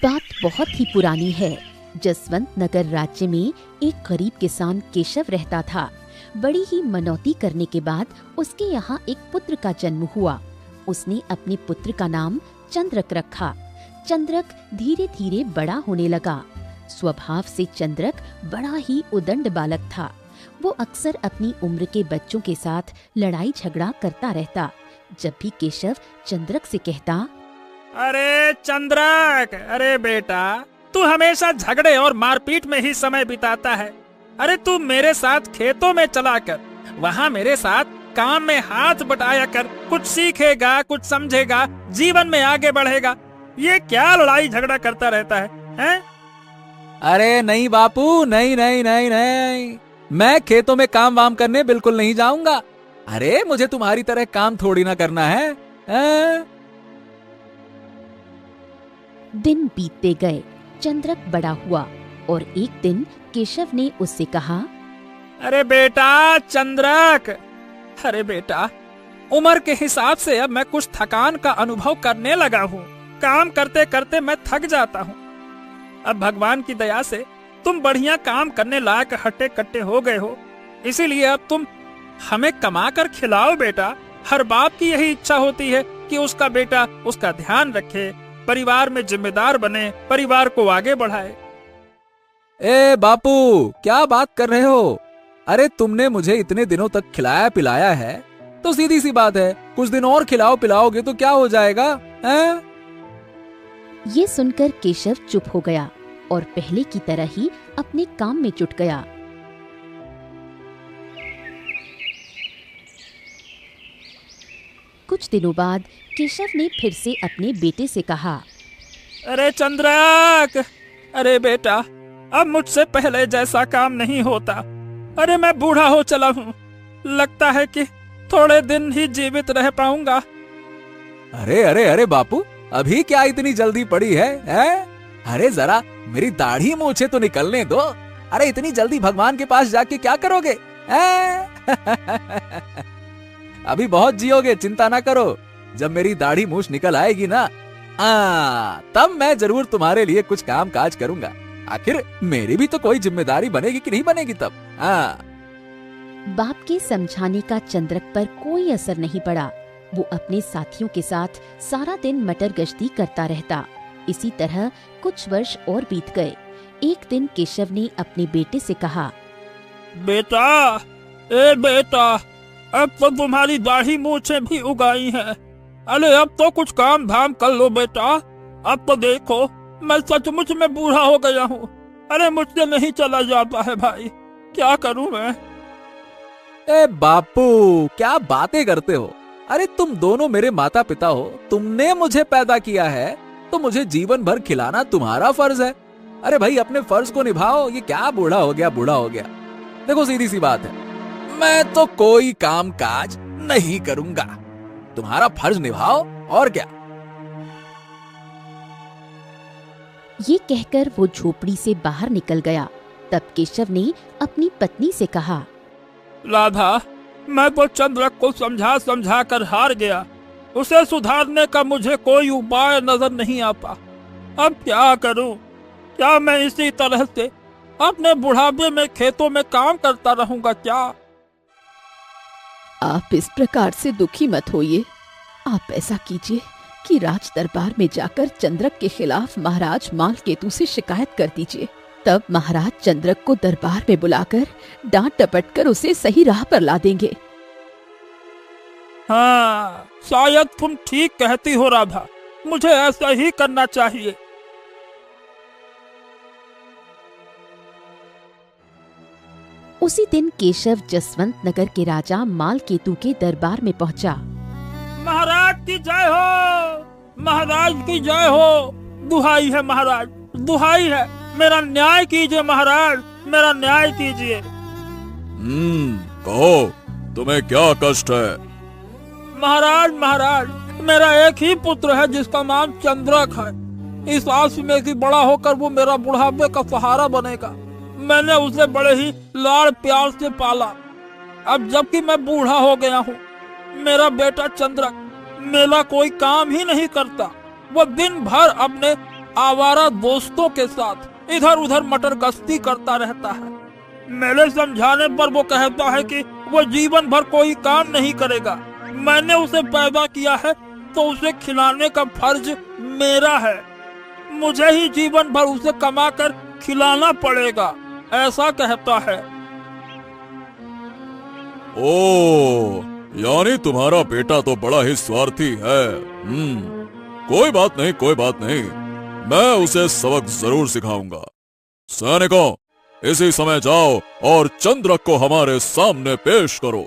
बात बहुत ही पुरानी है। जसवंत नगर राज्य में एक गरीब किसान केशव रहता था। बड़ी ही मनौती करने के बाद उसके यहाँ एक पुत्र का जन्म हुआ। उसने अपने पुत्र का नाम चंद्रक रखा। चंद्रक धीरे धीरे बड़ा होने लगा। स्वभाव से चंद्रक बड़ा ही उदंड बालक था। वो अक्सर अपनी उम्र के बच्चों के साथ लड़ाई झगड़ा करता रहता। जब भी केशव चंद्रक से कहता, अरे चंद्रक, अरे बेटा, तू हमेशा झगड़े और मारपीट में ही समय बिताता है। अरे तू मेरे साथ खेतों में चला कर, वहाँ मेरे साथ काम में हाथ बटाया कर, कुछ सीखेगा, कुछ समझेगा, जीवन में आगे बढ़ेगा। ये क्या लड़ाई झगड़ा करता रहता है? अरे नहीं बापू, नहीं नहीं नहीं नहीं, मैं खेतों में काम वाम करने बिल्कुल नहीं जाऊंगा। अरे मुझे तुम्हारी तरह काम थोड़ी ना करना है। दिन बीतते गए। चंद्रक बड़ा हुआ और एक दिन केशव ने उससे कहा, अरे बेटा चंद्रक, अरे बेटा, उम्र के हिसाब से अब मैं कुछ थकान का अनुभव करने लगा हूँ। काम करते करते मैं थक जाता हूँ। अब भगवान की दया से तुम बढ़िया काम करने लायक हट्टे कट्टे हो गए हो, इसीलिए अब तुम हमें कमा कर खिलाओ बेटा। हर बाप की यही इच्छा होती है कि उसका बेटा उसका ध्यान रखे, परिवार में जिम्मेदार बने, परिवार को आगे बढ़ाए। ए बापू, क्या बात कर रहे हो? अरे तुमने मुझे इतने दिनों तक खिलाया पिलाया है, तो सीधी सी बात है, कुछ दिन और खिलाओ पिलाओगे तो क्या हो जाएगा? ये सुनकर केशव चुप हो गया और पहले की तरह ही अपने काम में जुट गया। कुछ दिनों बाद केशव ने फिर से अपने बेटे से कहा, अरे चंद्रक, अरे बेटा, अब मुझसे पहले जैसा काम नहीं होता। अरे मैं बूढ़ा हो चला हूँ, लगता है कि थोड़े दिन ही जीवित रह पाऊंगा। अरे अरे अरे बापू, अभी क्या इतनी जल्दी पड़ी है? अरे जरा मेरी दाढ़ी मूछे तो निकलने दो। अरे इतनी जल्दी भगवान के पास जाके क्या करोगे? अभी बहुत जियोगे, चिंता ना करो। जब मेरी दाढ़ी मूछ निकल आएगी ना, तब मैं जरूर तुम्हारे लिए कुछ काम काज करूंगा। आखिर मेरी भी तो कोई जिम्मेदारी बनेगी कि नहीं बनेगी तब। बाप के समझाने का चंद्रक पर कोई असर नहीं पड़ा। वो अपने साथियों के साथ सारा दिन मटर गश्ती करता रहता। इसी तरह कुछ वर्ष और बीत गए। एक दिन केशव ने अपने बेटे से कहा, बेटा, ए बेटा, अब तो तुम्हारी दाढ़ी मूछें भी उगाई हैं। अरे अब तो कुछ काम धाम कर लो बेटा। अब तो देखो, मैं सचमुच में बूढ़ा हो गया हूँ। अरे मुझसे नहीं चला जाता है भाई, क्या करूँ मैं? ए बापू, क्या बातें करते हो? अरे तुम दोनों मेरे माता पिता हो, तुमने मुझे पैदा किया है, तो मुझे जीवन भर खिलाना तुम्हारा फर्ज है। अरे भाई अपने फर्ज को निभाओ। ये क्या बूढ़ा हो गया बूढ़ा हो गया? देखो सीधी सी बात है, मैं तो कोई काम काज नहीं करूंगा। तुम्हारा फर्ज निभाओ और क्या। ये कहकर वो झोपड़ी से बाहर निकल गया। तब केशव ने अपनी पत्नी से कहा, राधा, मैं तो चंद्रक को समझा समझा कर हार गया। उसे सुधारने का मुझे कोई उपाय नजर नहीं आता। अब क्या करूं? क्या मैं इसी तरह से अपने बुढ़ापे में खेतों में काम करता रहूंगा क्या? आप इस प्रकार से दुखी मत होइए। आप ऐसा कीजिए कि राज दरबार में जाकर चंद्रक के खिलाफ महाराज मालकेतु से शिकायत कर दीजिए। तब महाराज चंद्रक को दरबार में बुलाकर डांट डपट कर उसे सही राह पर ला देंगे। हाँ, शायद तुम ठीक कहती हो राधा, मुझे ऐसा ही करना चाहिए। उसी दिन केशव जसवंत नगर के राजा मालकेतु के दरबार में पहुंचा। महाराज की जय हो, महाराज की जय हो। दुहाई है महाराज, दुहाई है, मेरा न्याय कीजिए महाराज, मेरा न्याय कीजिए। कहो, तुम्हें क्या कष्ट है? महाराज, महाराज, मेरा एक ही पुत्र है जिसका नाम चंद्रक है। इस आस में कि बड़ा होकर वो मेरा बुढ़ापे का सहारा बनेगा। मैंने उसे बड़े ही लाड़ प्यार से पाला। अब जबकि मैं बूढ़ा हो गया हूँ, मेरा बेटा चंद्रक मेरा कोई काम ही नहीं करता। वो दिन भर अपने आवारा दोस्तों के साथ इधर उधर मटर गश्ती करता रहता है। मेरे समझाने पर वो कहता है कि वो जीवन भर कोई काम नहीं करेगा। मैंने उसे पैदा किया है तो उसे खिलाने का फर्ज मेरा है। मुझे ही जीवन भर उसे कमाकर खिलाना पड़ेगा, ऐसा कहता है। ओ, यानी तुम्हारा बेटा तो बड़ा ही स्वार्थी है। कोई बात नहीं, कोई बात नहीं, मैं उसे सबक जरूर सिखाऊंगा। सैनिकों, इसी समय जाओ और चंद्रक को हमारे सामने पेश करो।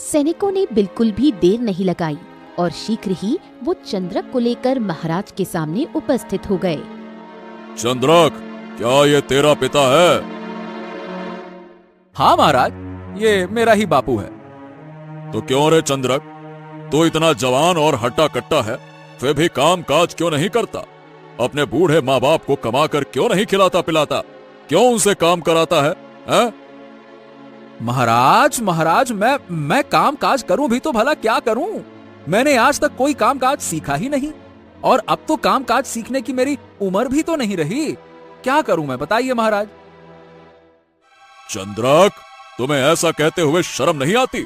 सैनिकों ने बिल्कुल भी देर नहीं लगाई और शीघ्र ही वो चंद्रक को लेकर महाराज के सामने उपस्थित हो गए। चंद्रक, क्या ये तेरा पिता है? हाँ महाराज, ये मेरा ही बापू है। तो क्यों रे चंद्रक, तू इतना जवान और हट्टा कट्टा है, फिर भी काम काज क्यों नहीं करता? अपने बूढ़े माँ बाप को कमाकर क्यों नहीं खिलाता पिलाता? क्यों उनसे काम कराता है? महाराज मैं काम काज करूं भी तो भला क्या करूं? मैंने आज तक कोई काम काज सीखा ही नहीं, और अब तो काम काज सीखने की मेरी उम्र भी तो नहीं रही। क्या करूं मैं, बताइए महाराज। चंद्रक, तुम्हें ऐसा कहते हुए शर्म नहीं आती?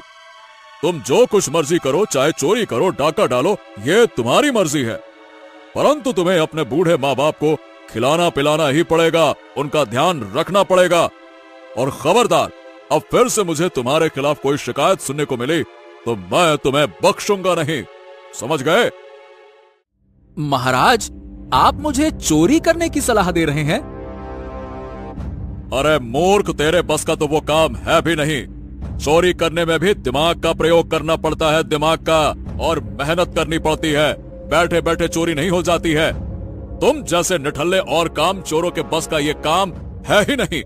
तुम जो कुछ मर्जी करो, चाहे चोरी करो, डाका डालो, ये तुम्हारी मर्जी है, परंतु तुम्हें अपने बूढ़े माँ बाप को खिलाना पिलाना ही पड़ेगा, उनका ध्यान रखना पड़ेगा। और खबरदार, अब फिर से मुझे तुम्हारे खिलाफ कोई शिकायत सुनने को मिली तो मैं तुम्हें बख्शूंगा नहीं, समझ गए? महाराज, आप मुझे चोरी करने की सलाह दे रहे हैं? अरे मूर्ख, तेरे बस का तो वो काम है भी नहीं। चोरी करने में भी दिमाग का प्रयोग करना पड़ता है, दिमाग का, और मेहनत करनी पड़ती है। बैठे बैठे चोरी नहीं हो जाती है। तुम जैसे निठल्ले और काम चोरों के बस का ये काम है ही नहीं।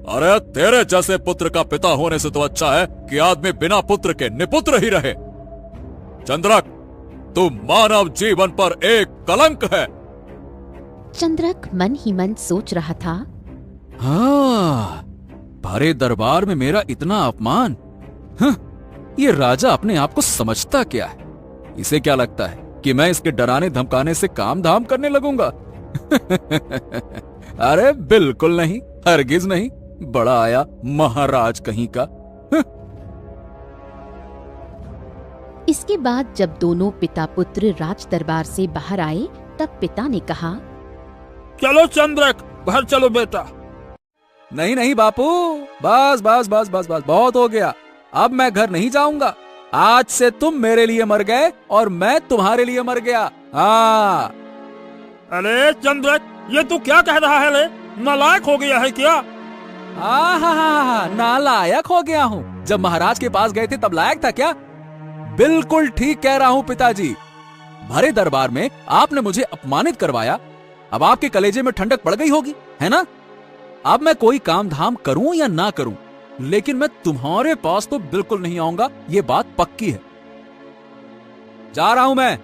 अरे तेरे जैसे पुत्र का पिता होने से तो अच्छा है कि आदमी बिना पुत्र के निपुत्र ही रहे। चंद्रक, तू मानव जीवन पर एक कलंक है। चंद्रक मन ही मन सोच रहा था, हाँ, भरे दरबार में मेरा इतना अपमान। ये राजा अपने आप को समझता क्या है? इसे क्या लगता है कि मैं इसके डराने धमकाने से काम धाम करने लगूंगा? अरे बिल्कुल नहीं, हरगिज नहीं। बड़ा आया महाराज कहीं का। इसके बाद जब दोनों पिता पुत्र राज दरबार से बाहर आए, तब पिता ने कहा, चलो चंद्रक, घर चलो बेटा। नहीं नहीं बापू, बस बस बस बस बस, बहुत हो गया। अब मैं घर नहीं जाऊंगा। आज से तुम मेरे लिए मर गए और मैं तुम्हारे लिए मर गया। हाँ। अरे चंद्रक, ये तू क्या कह रहा है रे? नालायक हो गया है क्या? नालायक हो गया हूँ? जब महाराज के पास गए थे तब लायक था क्या? बिल्कुल ठीक कह रहा हूँ पिताजी। भरे दरबार में आपने मुझे अपमानित करवाया। अब आपके कलेजे में ठंडक पड़ गई होगी, है ना? अब मैं कोई काम धाम करूं या ना करूं, लेकिन मैं तुम्हारे पास तो बिल्कुल नहीं आऊंगा, ये बात पक्की है। जा रहा हूं मैं।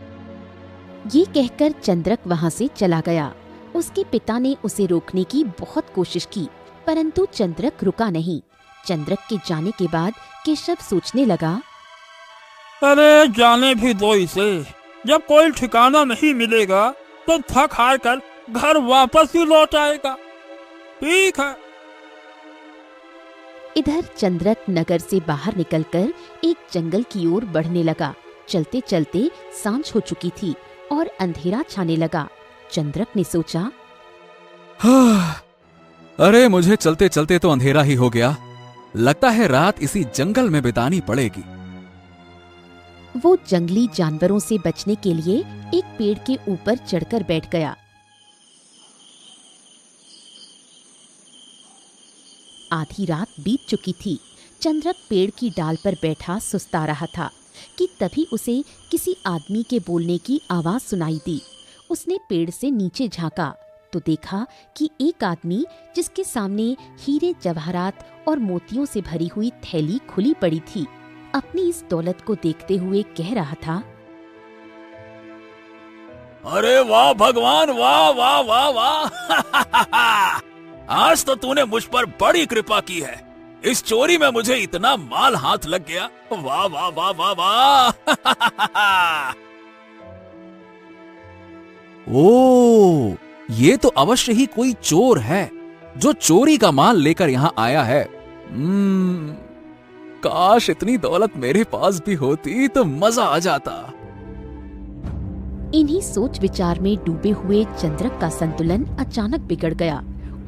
ये कहकर चंद्रक वहाँ से चला गया। उसके पिता ने उसे रोकने की बहुत कोशिश की, परंतु चंद्रक रुका नहीं। चंद्रक के जाने के बाद केशव सोचने लगा, अरे जाने भी दो इसे। जब कोई ठिकाना नहीं मिलेगा तो थक हार कर घर वापस ही लौट आएगा। ठीक है। इधर चंद्रक नगर से बाहर निकलकर एक जंगल की ओर बढ़ने लगा। चलते चलते सांझ हो चुकी थी और अंधेरा छाने लगा। चंद्रक ने सोचा, अरे मुझे चलते चलते तो अंधेरा ही हो गया। लगता है रात इसी जंगल में बितानी पड़ेगी। वो जंगली जानवरों से बचने के लिए एक पेड़ के ऊपर चढ़कर बैठ गया। आधी रात बीत चुकी थी। चंद्रक पेड़ की डाल पर बैठा सुस्ता रहा था कि तभी उसे किसी आदमी के बोलने की आवाज सुनाई दी। उसने पेड़ से नीचे झांका तो देखा कि एक आदमी, जिसके सामने हीरे जवाहरात और मोतियों से भरी हुई थैली खुली पड़ी थी, अपनी इस दौलत को देखते हुए कह रहा था, अरे वाह भगवान, वाह वाह वाह वाह। आज तो तूने मुझ पर बड़ी कृपा की है। इस चोरी में मुझे इतना माल हाथ लग गया। वाह वाह वाह वाह वाह। ओ, ये तो अवश्य ही कोई चोर है जो चोरी का माल लेकर यहां आया है। काश इतनी दौलत मेरे पास भी होती तो मजा आ जाता। इन्हीं सोच विचार में डूबे हुए चंद्रक का संतुलन अचानक बिगड़ गया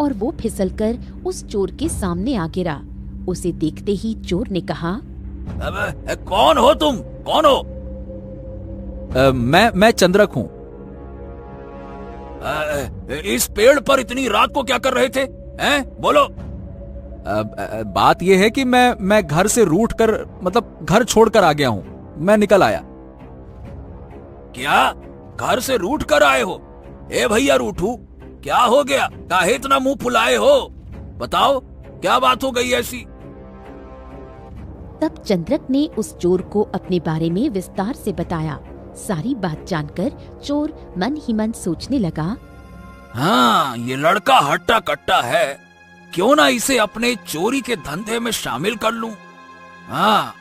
और वो फिसलकर उस चोर के सामने आ गिरा। उसे देखते ही चोर ने कहा, अबे, कौन हो तुम? कौन हो? मैं चंद्रक हूँ। इस पेड़ पर इतनी रात को क्या कर रहे थे? हैं? बोलो। बात यह है कि मैं घर से रूठ कर, मतलब घर छोड़कर आ गया हूँ। मैं निकल आया। क्या? घर से रूठ कर आए हो? ए भैया रूठू, क्या हो गया? काहे इतना मुंह फुलाए हो? बताओ, क्या बात हो गई ऐसी? तब चंद्रक ने उस चोर को अपने बारे में विस्तार से बताया। सारी बात जानकर चोर मन ही मन सोचने लगा, हाँ, ये लड़का हट्टा कट्टा है, क्यों ना इसे अपने चोरी के धंधे में शामिल कर लूं। हाँ,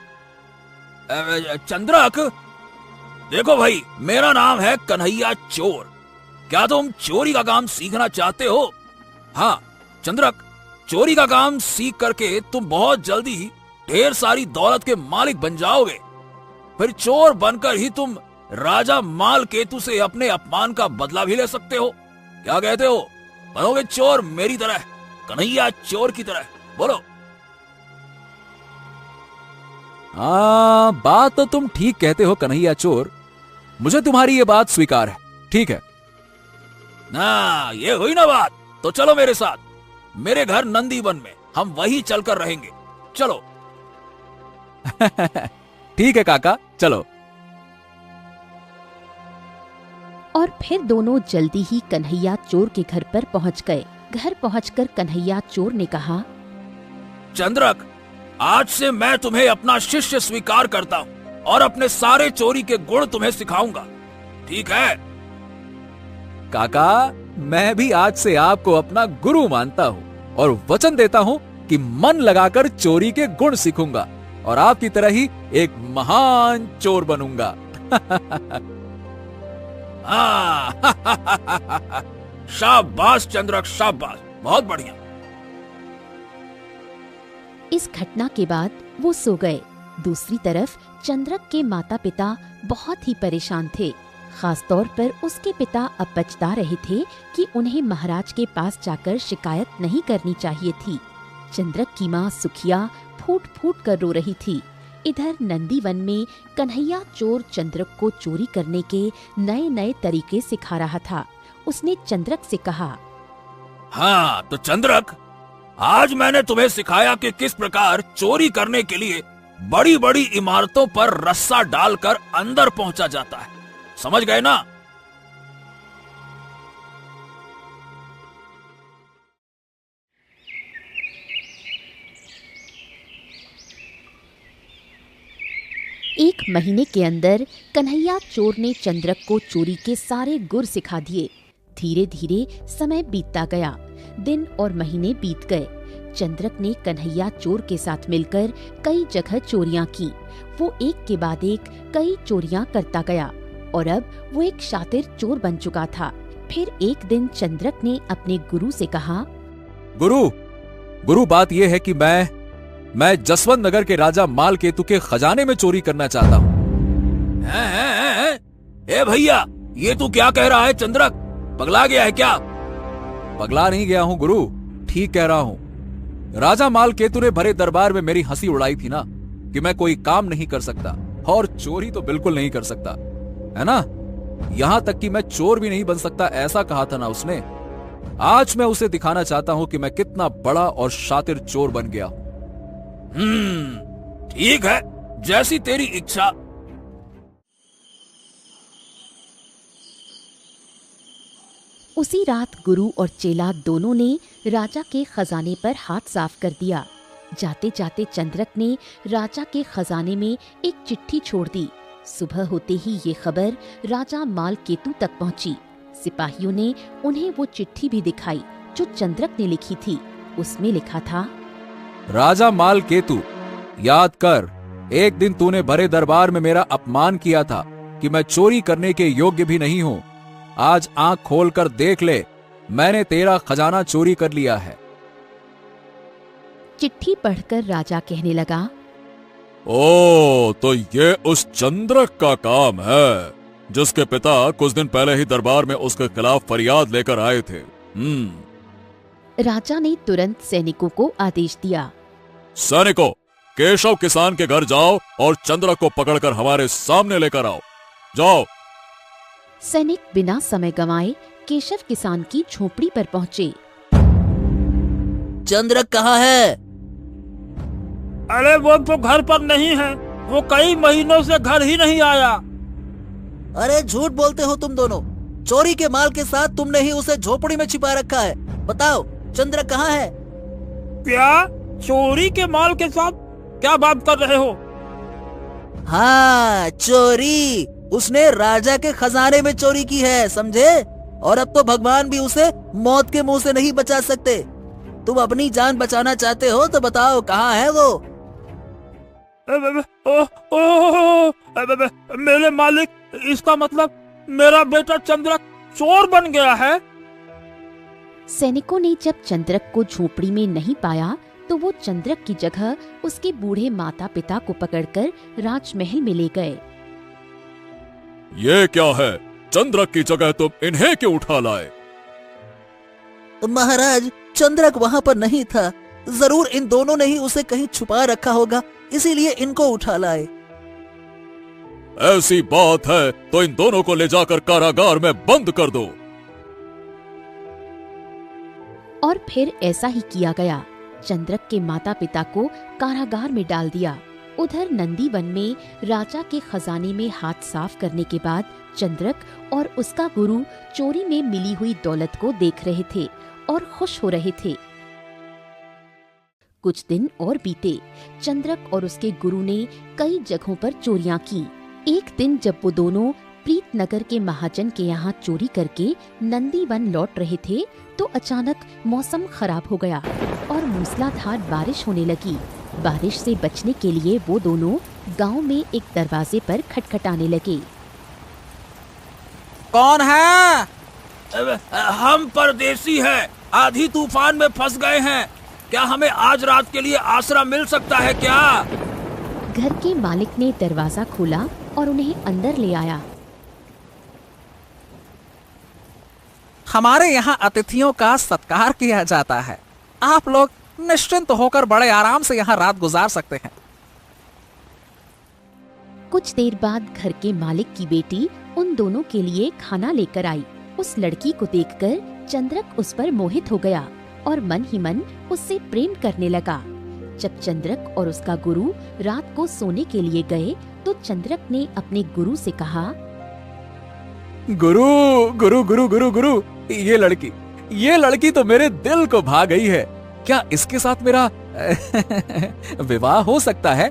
चंद्रक, देखो भाई, मेरा नाम है कन्हैया चोर। क्या तुम चोरी का काम सीखना चाहते हो? हाँ चंद्रक, चोरी का काम सीख करके तुम बहुत जल्दी ही ढेर सारी दौलत के मालिक बन जाओगे। फिर चोर बनकर ही तुम राजा माल केतु से अपने अपमान का बदला भी ले सकते हो। क्या कहते हो? बनोगे चोर मेरी तरह, कन्हैया चोर की तरह? बोलो। हाँ, बात तो तुम ठीक कहते हो कन्हैया चोर। मुझे तुम्हारी ये बात स्वीकार है। ठीक है ना, ये हुई ना बात। तो चलो मेरे साथ, मेरे घर नंदीवन में, हम वहीं चलकर रहेंगे। चलो। ठीक है काका, चलो। और फिर दोनों जल्दी ही कन्हैया चोर के घर पर पहुंच गए। घर पहुंचकर कन्हैया चोर ने कहा, चंद्रक, आज से मैं तुम्हें अपना शिष्य स्वीकार करता हूँ और अपने सारे चोरी के गुण तुम्हें सिखाऊंगा। ठीक है? काका, मैं भी आज से आपको अपना गुरु मानता हूँ और वचन देता हूँ कि मन लगाकर चोरी के गुण सीखूंगा और आपकी तरह ही एक महान चोर बनूंगा। शाबाश चंद्रक, शाबाश, बहुत बढ़िया। इस घटना के बाद वो सो गए। दूसरी तरफ चंद्रक के माता पिता बहुत ही परेशान थे। खास तौर पर उसके पिता अब पछता रहे थे कि उन्हें महाराज के पास जाकर शिकायत नहीं करनी चाहिए थी। चंद्रक की माँ सुखिया फूट फूट कर रो रही थी। इधर नंदीवन में कन्हैया चोर चंद्रक को चोरी करने के नए नए तरीके सिखा रहा था। उसने चंद्रक से कहा, हाँ तो चंद्रक, आज मैंने तुम्हें सिखाया कि किस प्रकार चोरी करने के लिए बड़ी बड़ी इमारतों पर रस्सा डालकर अंदर पहुंचा जाता है। समझ गए ना? एक महीने के अंदर कन्हैया चोर ने चंद्रक को चोरी के सारे गुर सिखा दिए। धीरे धीरे समय बीतता गया। दिन और महीने बीत गए। चंद्रक ने कन्हैया चोर के साथ मिलकर कई जगह चोरियां की। वो एक के बाद एक कई चोरियां करता गया और अब वो एक शातिर चोर बन चुका था। फिर एक दिन चंद्रक ने अपने गुरु से कहा, गुरु, बात यह है कि मैं जसवंत नगर के राजा माल केतु के खजाने में चोरी करना चाहता हूँ। ए भैया, ये तू क्या कह रहा है चंद्रक? पगला गया है क्या? पगला नहीं गया हूँ गुरु, ठीक कह रहा हूँ। राजा माल केतु ने भरे दरबार में मेरी हंसी उड़ाई थी ना कि मैं कोई काम नहीं कर सकता और चोरी तो बिल्कुल नहीं कर सकता, है ना? यहां तक कि मैं चोर भी नहीं बन सकता, ऐसा कहा था ना उसने। आज मैं उसे दिखाना चाहता हूं कि मैं कितना बड़ा और शातिर चोर बन गया। ठीक है, जैसी तेरी इच्छा। उसी रात गुरु और चेला दोनों ने राजा के खजाने पर हाथ साफ कर दिया। जाते जाते चंद्रक ने राजा के खजाने में एक चिट्ठी छोड़ दी। सुबह होते ही ये खबर राजा माल केतु तक पहुंची। सिपाहियों ने उन्हें वो चिट्ठी भी दिखाई जो चंद्रक ने लिखी थी। उसमें लिखा था, राजा माल केतु, याद कर, एक दिन तूने भरे दरबार में मेरा अपमान किया था कि मैं चोरी करने के योग्य भी नहीं हूँ। आज आंख खोलकर देख ले, मैंने तेरा खजाना चोरी कर लिया है। चिट्ठी पढ़कर राजा कहने लगा, ओ, तो ये उस चंद्रक का काम है जिसके पिता कुछ दिन पहले ही दरबार में उसके खिलाफ फरियाद लेकर आए थे। राजा ने तुरंत सैनिकों को आदेश दिया, सैनिकों, केशव किसान के घर जाओ और चंद्रक को पकड़कर हमारे सामने लेकर आओ। जाओ। सैनिक बिना समय गंवाए केशव किसान की झोपड़ी पर पहुंचे। चंद्रक कहाँ है? अरे वो तो घर पर नहीं है, वो कई महीनों से घर ही नहीं आया। अरे झूठ बोलते हो तुम दोनों। चोरी के माल के साथ तुमने ही उसे झोपड़ी में छिपा रखा है। बताओ, चंद्रक कहाँ है? क्या? चोरी के माल के साथ? क्या बात कर रहे हो? हाँ, चोरी। उसने राजा के खजाने में चोरी की है, समझे? और अब तो भगवान भी उसे मौत के मुंह से नहीं बचा सकते। तुम अपनी जान बचाना चाहते हो तो बताओ, कहाँ है वो? मेरे मालिक, इसका मतलब मेरा बेटा चंद्रक चोर बन गया है। सैनिकों ने जब चंद्रक को झोपड़ी में नहीं पाया तो वो चंद्रक की जगह उसके बूढ़े माता पिता को पकड़कर राजमहल में ले गए। ये क्या है? चंद्रक की जगह तुम इन्हें क्यों उठा लाए? महाराज, चंद्रक वहाँ पर नहीं था। जरूर इन दोनों ने ही उसे कहीं छुपा रखा होगा, इसीलिए इनको उठा लाए। ऐसी बात है तो इन दोनों को ले जाकर कारागार में बंद कर दो। और फिर ऐसा ही किया गया। चंद्रक के माता पिता को कारागार में डाल दिया। उधर नंदीवन में राजा के खजाने में हाथ साफ करने के बाद चंद्रक और उसका गुरु चोरी में मिली हुई दौलत को देख रहे थे और खुश हो रहे थे। कुछ दिन और बीते। चंद्रक और उसके गुरु ने कई जगहों पर चोरियां की। एक दिन जब वो दोनों प्रीतनगर के महाजन के यहाँ चोरी करके नंदीवन लौट रहे थे तो अचानक मौसम खराब हो गया और मूसलाधार बारिश होने लगी। बारिश से बचने के लिए वो दोनों गांव में एक दरवाजे पर खटखटाने लगे। कौन है? हम परदेसी हैं, आधी तूफान में फंस गए हैं। क्या हमें आज रात के लिए आसरा मिल सकता है क्या? घर के मालिक ने दरवाजा खोला और उन्हें अंदर ले आया। हमारे यहाँ अतिथियों का सत्कार किया जाता है। आप लोग निश्चिंत होकर बड़े आराम से यहाँ रात गुजार सकते हैं। कुछ देर बाद घर के मालिक की बेटी उन दोनों के लिए खाना लेकर आई। उस लड़की को देखकर चंद्रक उस पर मोहित हो गया और मन ही मन उससे प्रेम करने लगा। जब चंद्रक और उसका गुरु रात को सोने के लिए गए तो चंद्रक ने अपने गुरु से कहा, गुरु गुरु गुरु गुरु गुरु, ये लड़की तो मेरे दिल को भा गई है। क्या इसके साथ मेरा विवाह हो सकता है?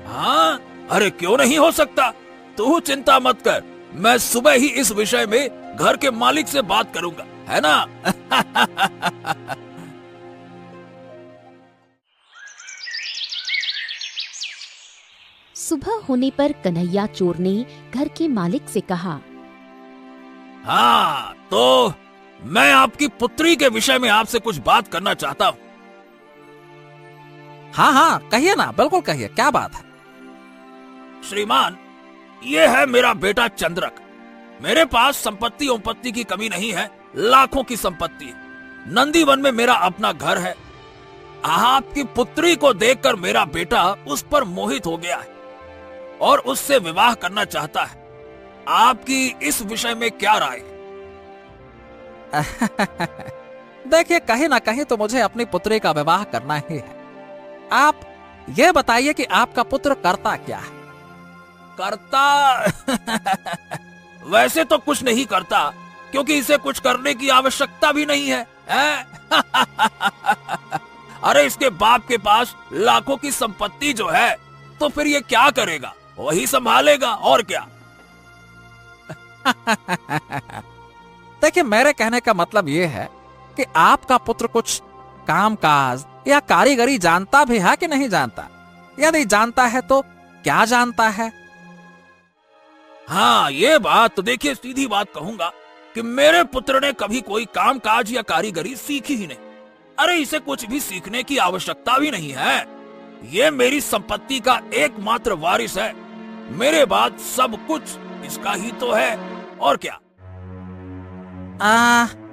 हाँ, अरे क्यों नहीं हो सकता। तू चिंता मत कर, मैं सुबह ही इस विषय में घर के मालिक से बात करूंगा, है ना? सुबह होने पर कन्हैया चोर ने घर के मालिक से कहा, हाँ, तो मैं आपकी पुत्री के विषय में आपसे कुछ बात करना चाहता हूँ। हाँ हाँ, कहिए ना, बिल्कुल कहिए, क्या बात है? श्रीमान, ये है मेरा बेटा चंद्रक। मेरे पास संपत्ति की कमी नहीं है, लाखों की संपत्ति है। नंदीवन में मेरा अपना घर है। आपकी पुत्री को देखकर मेरा बेटा उस पर मोहित हो गया है और उससे विवाह करना चाहता है। आपकी इस विषय में क्या राय है? देखिए, कहीं ना कहीं तो मुझे अपनी पुत्री का विवाह करना ही है। आप ये बताइए कि आपका पुत्र करता क्या है? करता वैसे तो कुछ नहीं करता, क्योंकि इसे कुछ करने की आवश्यकता भी नहीं है, अरे इसके बाप के पास लाखों की संपत्ति जो है, तो फिर ये क्या करेगा? वही संभालेगा, और क्या। देखिए, मेरे कहने का मतलब ये है कि आपका पुत्र कुछ कामकाज या कारीगरी जानता भी है कि नहीं जानता? यदि जानता है तो क्या जानता है? हाँ, ये बात तो देखिए, सीधी बात कहूंगा कि मेरे पुत्र ने कभी कोई काम काज या कारीगरी सीखी ही नहीं। अरे इसे कुछ भी सीखने की आवश्यकता भी नहीं है। ये मेरी संपत्ति का एकमात्र वारिस है। मेरे बाद सब कुछ इसका ही तो है, और क्या।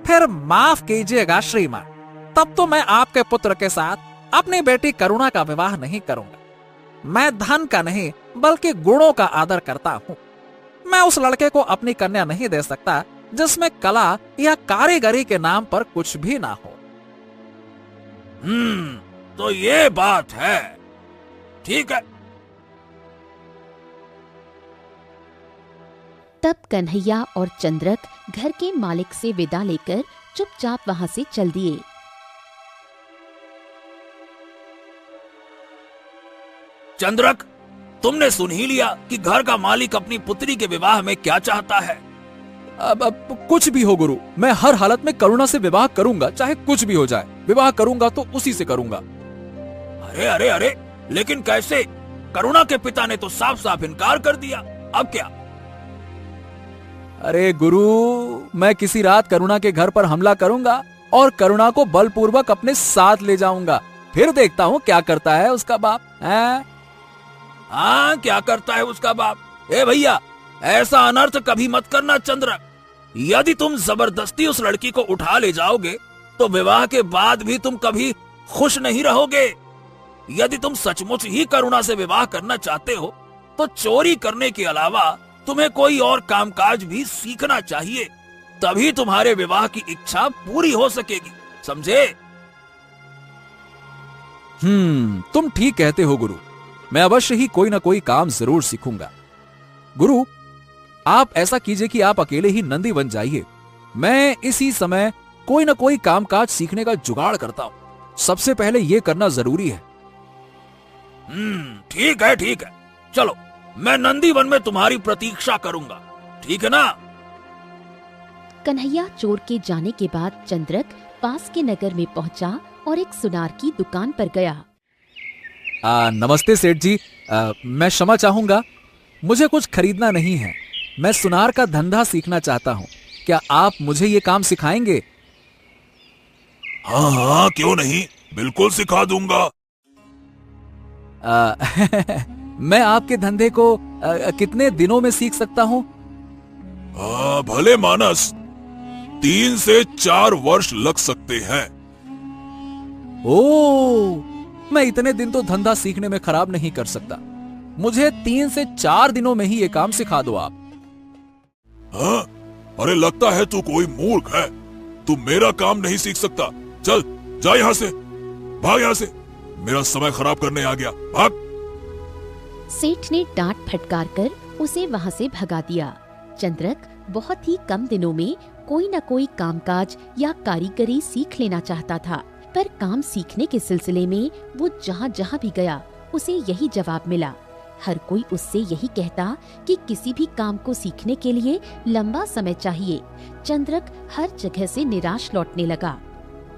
फिर माफ कीजिएगा श्रीमान, तब तो मैं आपके पुत्र के साथ अपनी बेटी करुणा का विवाह नहीं करूंगा। मैं धन का नहीं बल्कि गुणों का आदर करता हूँ। मैं उस लड़के को अपनी कन्या नहीं दे सकता जिसमें कला या कारीगरी के नाम पर कुछ भी ना हो। तो ये बात है। ठीक है। तब कन्हैया और चंद्रक घर के मालिक से विदा लेकर चुपचाप वहां से चल दिए। चंद्रक, तुमने सुन ही लिया कि घर का मालिक अपनी पुत्री के विवाह में क्या चाहता है। अब कुछ भी हो गुरु, मैं हर हालत में करुणा से विवाह करूंगा, चाहे कुछ भी हो जाए। विवाह करूंगा तो उसी से करूंगा। अरे अरे अरे, लेकिन कैसे? करुणा के पिता ने तो साफ साफ इनकार कर दिया। अब क्या? अरे गुरु, मैं किसी रात करुणा के घर पर हमला करूंगा और करुणा को बलपूर्वक अपने साथ ले जाऊंगा। फिर देखता हूँ क्या करता है उसका बाप। हाँ, क्या करता है उसका बाप? ए भैया, ऐसा अनर्थ कभी मत करना चंद्रक। यदि तुम जबरदस्ती उस लड़की को उठा ले जाओगे तो विवाह के बाद भी तुम कभी खुश नहीं रहोगे। यदि तुम सचमुच ही करुणा से विवाह करना चाहते हो तो चोरी करने के अलावा तुम्हें कोई और कामकाज भी सीखना चाहिए, तभी तुम्हारे विवाह की इच्छा पूरी हो सकेगी, समझे? तुम ठीक कहते हो गुरु। मैं अवश्य ही कोई ना कोई काम जरूर सीखूंगा। गुरु, आप ऐसा कीजिए कि आप अकेले ही नंदी बन जाइए। मैं इसी समय कोई ना कोई कामकाज सीखने का जुगाड़ करता हूं। सबसे पहले यह करना जरूरी है। ठीक है, ठीक है। चलो, मैं नंदीवन में तुम्हारी प्रतीक्षा करूंगा, ठीक है ना? कन्हैया चोर के जाने के बाद चंद्रक पास के नगर में पहुंचा और एक सुनार की दुकान पर गया। नमस्ते सेठ जी, मैं क्षमा चाहूंगा, मुझे कुछ खरीदना नहीं है। मैं सुनार का धंधा सीखना चाहता हूँ। क्या आप मुझे ये काम सिखाएंगे? हाँ हाँ, क्यों नहीं, बिल्कुल सिखा दूंगा। मैं आपके धंधे को कितने दिनों में सीख सकता हूँ? भले मानस 3 से 4 वर्ष लग सकते हैं। ओह, मैं इतने दिन तो धंधा सीखने में खराब नहीं कर सकता। मुझे 3 से 4 दिनों में ही ये काम सिखा दो आप। हाँ? अरे लगता है तू कोई मूर्ख है। तू मेरा काम नहीं सीख सकता। चल जा यहाँ से, भाग यहाँ से। मेरा समय खराब करने आ गया, भाग। सेठ ने डांट फटकार कर उसे वहाँ से भगा दिया। चंद्रक बहुत ही कम दिनों में कोई न कोई कामकाज या कारीगरी सीख लेना चाहता था, पर काम सीखने के सिलसिले में वो जहाँ जहाँ भी गया उसे यही जवाब मिला। हर कोई उससे यही कहता कि किसी भी काम को सीखने के लिए लंबा समय चाहिए। चंद्रक हर जगह से निराश लौटने लगा।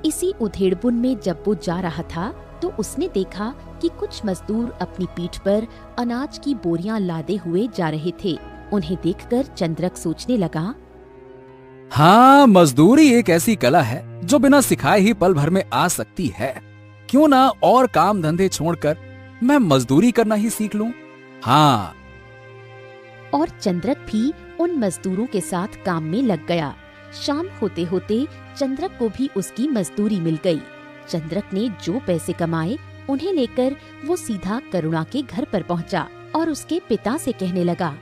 इसी उधेड़बुन में जब वो जा रहा था तो उसने देखा कि कुछ मजदूर अपनी पीठ पर अनाज की बोरियां लादे हुए जा रहे थे। उन्हें देखकर चंद्रक सोचने लगा, हाँ, मजदूरी एक ऐसी कला है जो बिना सिखाए ही पल भर में आ सकती है। क्यों ना और काम धंधे छोड़कर मैं मजदूरी करना ही सीख लूं। हाँ। और चंद्रक भी उन मजदूरों के साथ काम में लग गया। शाम होते होते चंद्रक को भी उसकी मजदूरी मिल गई। चंद्रक ने जो पैसे कमाए उन्हें लेकर वो सीधा करुणा के घर पर पहुंचा और उसके पिता से कहने लगा,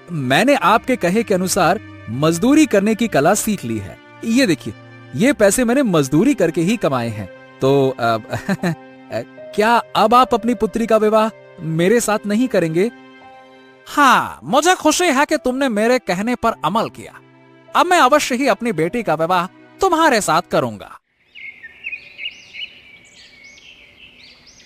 मैंने आपके कहे के अनुसार मजदूरी करने की कला सीख ली है। ये देखिए, ये पैसे मैंने मजदूरी करके ही कमाए हैं। तो क्या अब आप अपनी पुत्री का विवाह मेरे साथ नहीं करेंगे? हाँ, मुझे खुशी है कि तुमने मेरे कहने पर अमल किया। अब मैं अवश्य ही अपनी बेटी का विवाह तुम्हारे साथ करूंगा।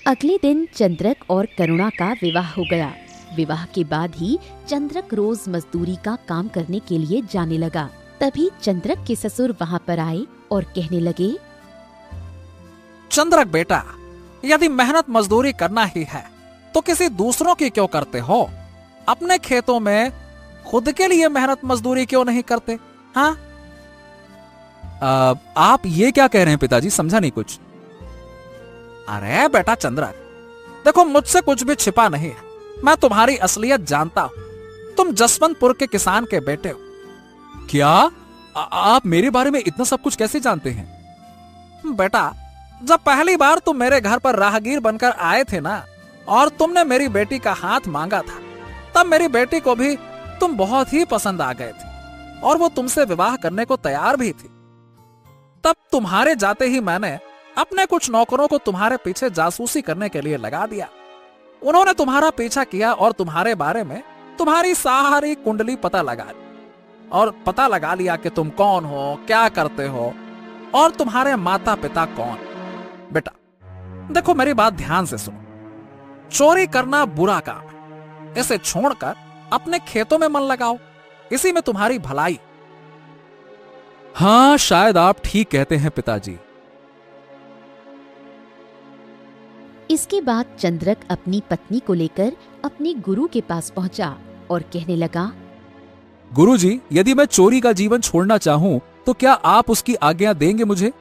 अगले दिन चंद्रक और करुणा का विवाह हो गया। विवाह के बाद ही चंद्रक रोज मजदूरी का काम करने के लिए जाने लगा। तभी चंद्रक के ससुर वहाँ पर आए और कहने लगे, चंद्रक बेटा, यदि मेहनत मजदूरी करना ही है तो किसी दूसरों की क्यों करते हो? अपने खेतों में खुद के लिए मेहनत मजदूरी क्यों नहीं करते? हाँ, आप ये क्या कह रहे हैं पिताजी? समझा नहीं कुछ। अरे बेटा चंद्रक, देखो मुझसे कुछ भी छिपा नहीं है। मैं तुम्हारी असलियत जानता हूं। तुम जसवंतपुर के किसान के बेटे हो। क्या? आप मेरे बारे में इतना सब कुछ कैसे जानते हैं? बेटा, जब पहली बार तुम मेरे घर पर राहगीर बनकर आए थे ना, और तुमने मेरी बेटी का हाथ मांगा था, तब मेरी बेटी को भी तुम बहुत ही पसंद आ गए थे और वो तुमसे विवाह करने को तैयार भी थी। तब तुम्हारे जाते ही मैंने अपने कुछ नौकरों को तुम्हारे पीछे जासूसी करने के लिए लगा दिया। उन्होंने तुम्हारा पीछा किया और तुम्हारे बारे में तुम्हारी सारी कुंडली पता लगा ली, और पता लगा लिया कि तुम कौन हो, क्या करते हो और तुम्हारे माता पिता कौन। बेटा देखो, मेरी बात ध्यान से सुनो। चोरी करना बुरा काम है। इसे छोड़कर अपने खेतों में मन लगाओ, इसी में तुम्हारी भलाई। हाँ, शायद आप ठीक कहते हैं पिताजी। इसके बाद चंद्रक अपनी पत्नी को लेकर अपने गुरु के पास पहुंचा और कहने लगा, गुरुजी, यदि मैं चोरी का जीवन छोड़ना चाहूं तो क्या आप उसकी आज्ञा देंगे मुझे?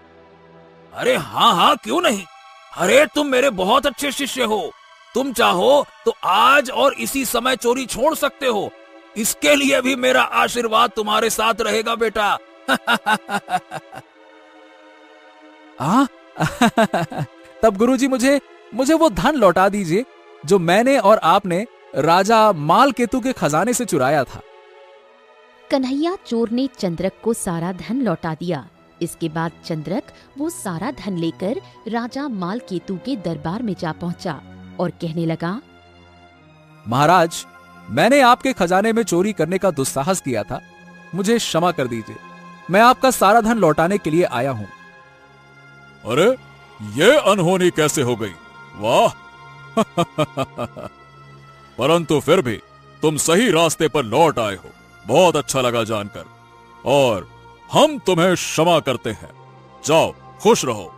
अरे हाँ हाँ, क्यों नहीं। अरे तुम मेरे बहुत अच्छे शिष्य हो। तुम चाहो तो आज और इसी समय चोरी छोड़ सकते हो। इसके लिए भी मेरा आशीर्वाद तुम्हारे साथ रहेगा बेटा। तब गुरुजी मुझे वो धन लौटा दीजिए जो मैंने और आपने राजा मालकेतु के खजाने से चुराया था। कन्हैया चोर ने चंद्रक को सारा धन लौटा दिया। इसके बाद चंद्रक वो सारा धन लेकर राजा मालकेतु के दरबार में जा पहुंचा और कहने लगा, महाराज, मैंने आपके खजाने में चोरी करने का दुस्साहस किया था। मुझे क्षमा कर दीजिए। मैं आपका सारा धन लौटाने के लिए आया हूं। अरे ये अनहोनी कैसे हो गई? वाह! परंतु फिर भी तुम सही रास्ते पर लौट आए हो। बहुत अच्छा लगा जानकर, और हम तुम्हें क्षमा करते हैं। जाओ, खुश रहो।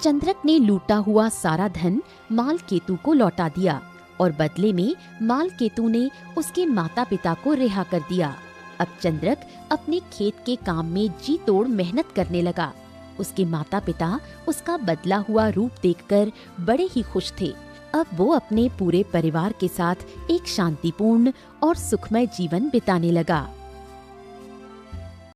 चंद्रक ने लूटा हुआ सारा धन मालकेतु को लौटा दिया और बदले में मालकेतु ने उसके माता पिता को रिहा कर दिया। अब चंद्रक अपने खेत के काम में जी तोड़ मेहनत करने लगा। उसके माता पिता उसका बदला हुआ रूप देखकर बड़े ही खुश थे। अब वो अपने पूरे परिवार के साथ एक शांतिपूर्ण और सुखमय जीवन बिताने लगा।